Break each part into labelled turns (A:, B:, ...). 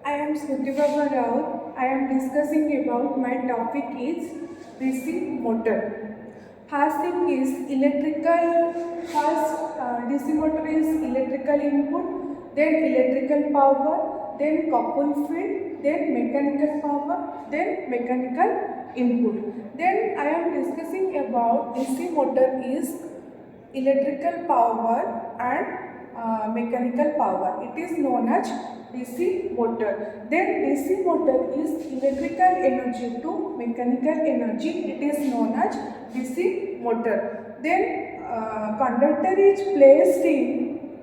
A: I am Smriti Baba Rao. I am discussing about my topic is DC motor. First thing is electrical. First, DC motor is electrical input, then electrical power, then coupled field, then mechanical power, then mechanical input. Then I am discussing about DC motor is electrical power and mechanical power. It is known as DC motor. Then DC motor is electrical energy to mechanical energy. It is known as DC motor. Then conductor is placed in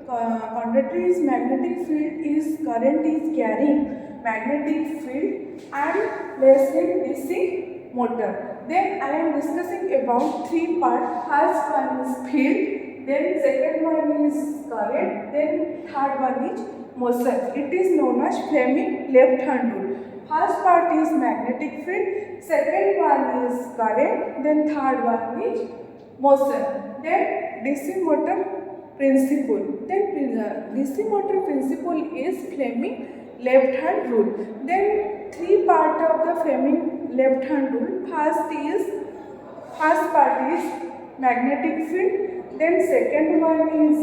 A: conductor is magnetic field is current is carrying magnetic field and placed in DC motor. Then I am discussing about three parts. First one is field, then second one is current, then third one is motion. It is known as Fleming left hand rule. First part is magnetic field, second one is current, then third one is motion. Then DC motor principle. Then DC motor principle is Fleming left hand rule. Then three part of the Fleming left hand rule. First part is magnetic field, then second one is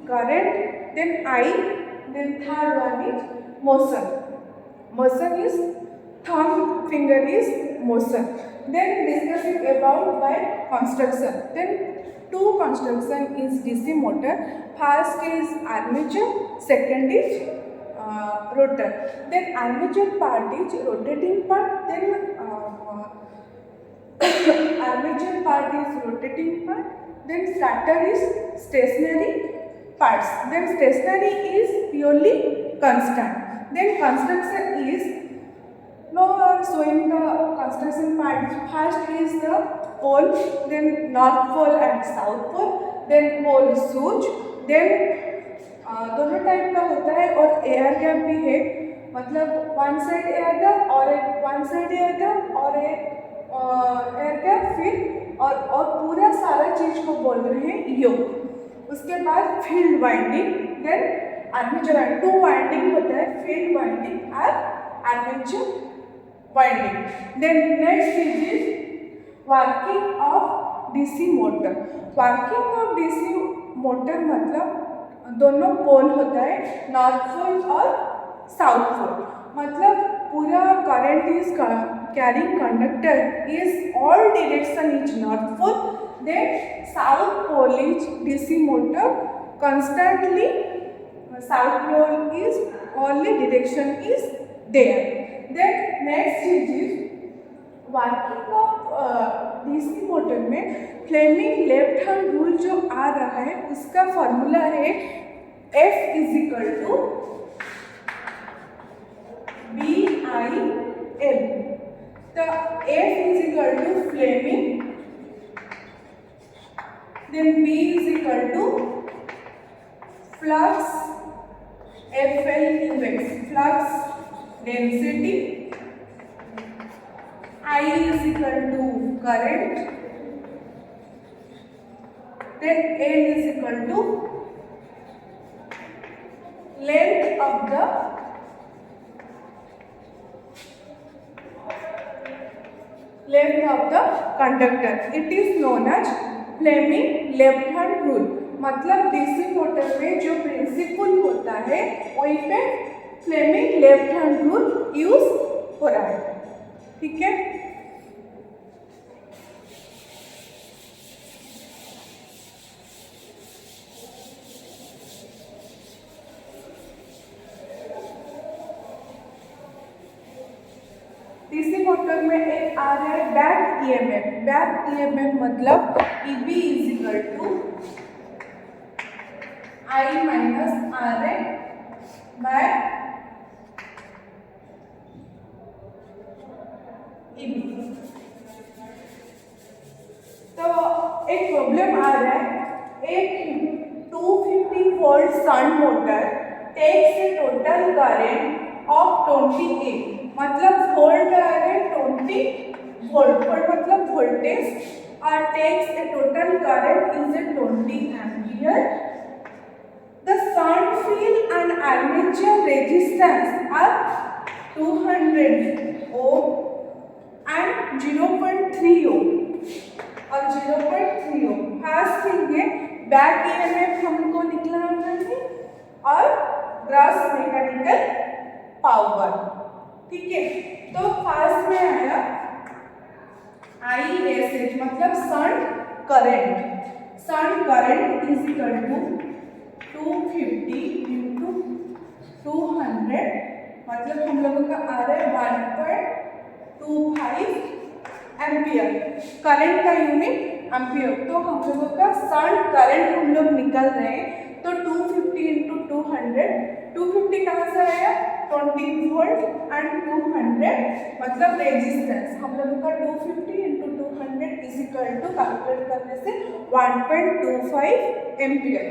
A: current, then I, then third one is motion. Motion is thumb finger is motion. Then discussing about by construction. Then two construction is DC motor. First is armature, second is rotor. Then armature part is rotating part, then armature part is rotating part, then stator is stationary parts. Then stationary is purely constant. Then construction is now showing the construction part. First is the pole, then north pole and south pole, then pole switch, then दोनों type का होता है और air gap भी है, मतलब one side air gap और एक वन साइड एयर गैप और एक एयर गैप फिर और पूरा सारा चीज को बोल रहे हैं यो. उसके बाद field winding, then armature winding. Two winding होता है, फील्ड वाइंडिंग और armature winding. Then next is working of DC motor. Working of DC motor मतलब दोनों पोल होता है, नॉर्थ पोल और साउथ पोल. मतलब पूरा current is carrying conductor is all direction is north pole. Then south pole is DC motor constantly south pole is only direction is there. Then next is working of DC motor में Fleming left hand rule जो आ रहा है उसका formula है F is equal to BIL. तो F is equal to Fleming, then B is equal to flux FL index, flux density. I is equal to current, then L is equal to length of the conductor. It is known as Fleming left hand rule. मतलब DC motor में जो principle होता है वहीं पे Fleming left hand rule use हो रहा है. ठीक है. डीसी मोटर में एक आ रहा है बैक ईएमएफ. बैक ईएमएफ मतलब EB is equal to I minus RA by EB. तो एक प्रॉब्लम आ रहा है, एक 250 volt shunt motor takes a total current of 28, मतलब वोल्ट आ रहे 20 वोल्ट मतलब वोल्टेज, और takes a total current is a 20 ampere. The shunt field and armature resistance are 200 ohm and 0.3 ohm और 0.3 ohm खास थिंग है बैक ईएमएफ हमको निकलना है और ग्रॉस मैकेनिकल पावर। ठीक है, तो फास्ट में आया ISH मतलब shunt current. Shunt current is equal to 250 into 200 मतलब हम लोगों का आ रहा है 1.25 एम्पियर। करंट का यूनिट एम्पियर, तो हम लोगों का शंट करंट हम लोग निकल रहे हैं तो 250 इंटू 200, 250 कहाँ से आया 20 वोल्ट एंड 200 मतलब रेजिस्टेंस। हम लोगों का 250 into 200 is equal to calculate करने से 1.25 एम्पियर।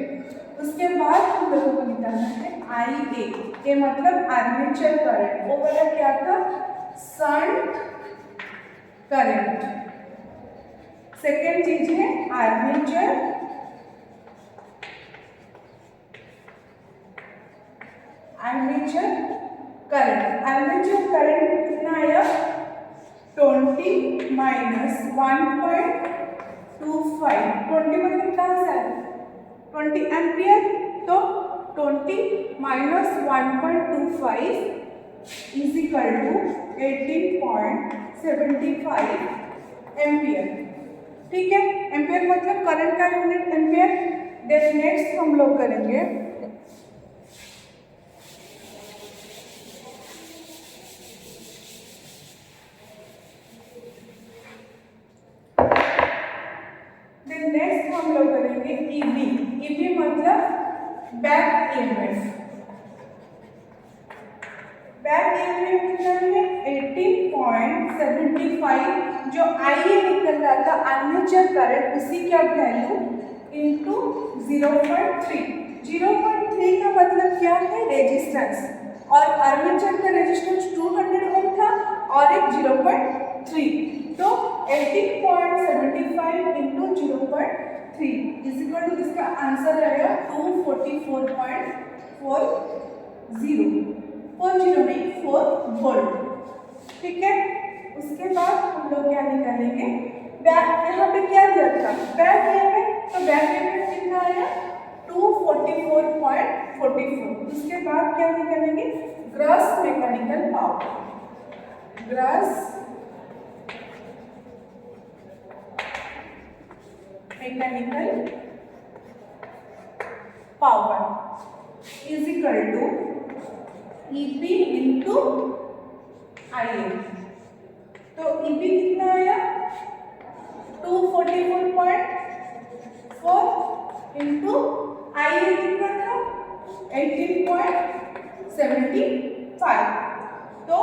A: उसके बाद हम लोगों को निकालना है IA, ये मतलब आर्मेचर करंट। वो वाला क्या था शंट करंट। सेकेंड चीज है आर्मेचर करंट। आर्मेचर करंट कितना आया 20 माइनस 1.25, 20 मतलब कहाँ से आया 20 एम्पियर, तो 20 minus 1.25 is equal to 18.75 ampere. ठीक है, एम्पियर मतलब करंट का यूनिट एम्पियर। देन नेक्स्ट हम लोग करेंगे EB मतलब बैक ईएमएफ। बैक ईएमएफ कितना है 18.75 जो IA निकल रहा था आर्मेचर करंट उसी का वैल्यू इंटू 0.3। 0.3 का मतलब क्या है रेजिस्टेंस, और आर्मेचर का रेजिस्टेंस 200 ओम था और एक 0.3, तो 18.75 इंटू 0.3 इज इक्वल टू इसका आंसर रहेगा 244.40 नहीं 4 वोल्ट। ठीक है, उसके बाद हम लोग क्या निकालेंगे बैक, यहाँ पे क्या दिया था बैक ईएमएफ, तो बैक ईएमएफ कितना आया 244.44। उसके बाद क्या निकालेंगे gross mechanical power. Gross mechanical power is equal to EP into IA। तो EP कितना आया 244.4 इंटू IA कितना था 18.75, तो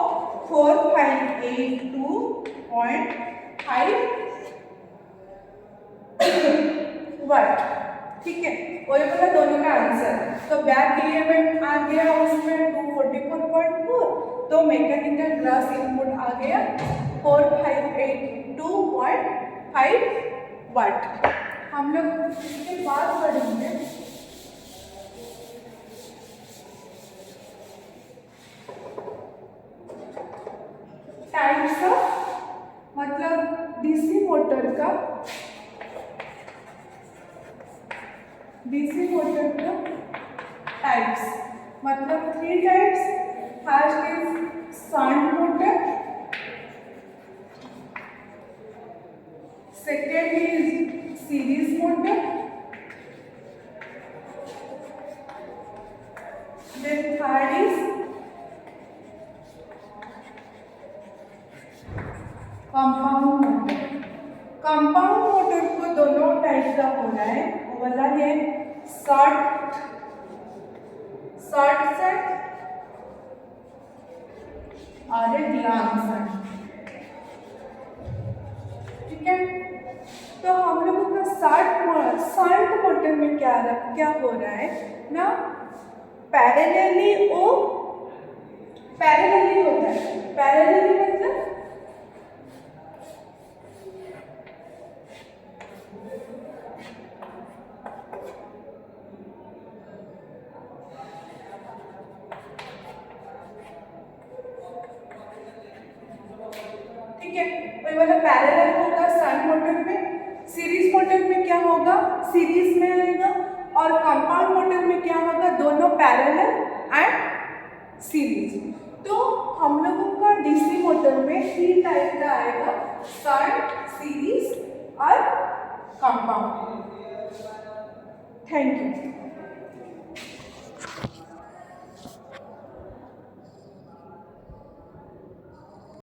A: 4582.5 वाट। ठीक है, वही बोला दोनों का आंसर। तो बैक ईएमएफ आ गया उसमें 244.4, तो मैकेनिकल ग्रॉस इनपुट आ गया 4582.5 वाट। हम लोग इसके बाद पढ़ेंगे टाइप्स ऑफ मतलब डीसी मोटर का टाइप्स मतलब 3 types. First is shunt motor, second is series motor, then third is compound motor. Compound motor को दोनों टाइप का हो रहा है, वो वाला है शॉर्ट सेट और एक लॉन्ग सेट। ठीक है, तो हम लोगों का शंट मोटर में क्या हो रहा है ना पैरेलली होता है। पैरेलली मतलब वही वाला पैरेलल होगा शंट मोटर में। सीरीज मोटर में क्या होगा, सीरीज में आएगा, और कंपाउंड मोटर में क्या होगा, दोनों पैरेलल एंड सीरीज। तो हम लोगों का डीसी मोटर में 3 टाइप का आएगा, शंट, सीरीज और कंपाउंड। Thank you.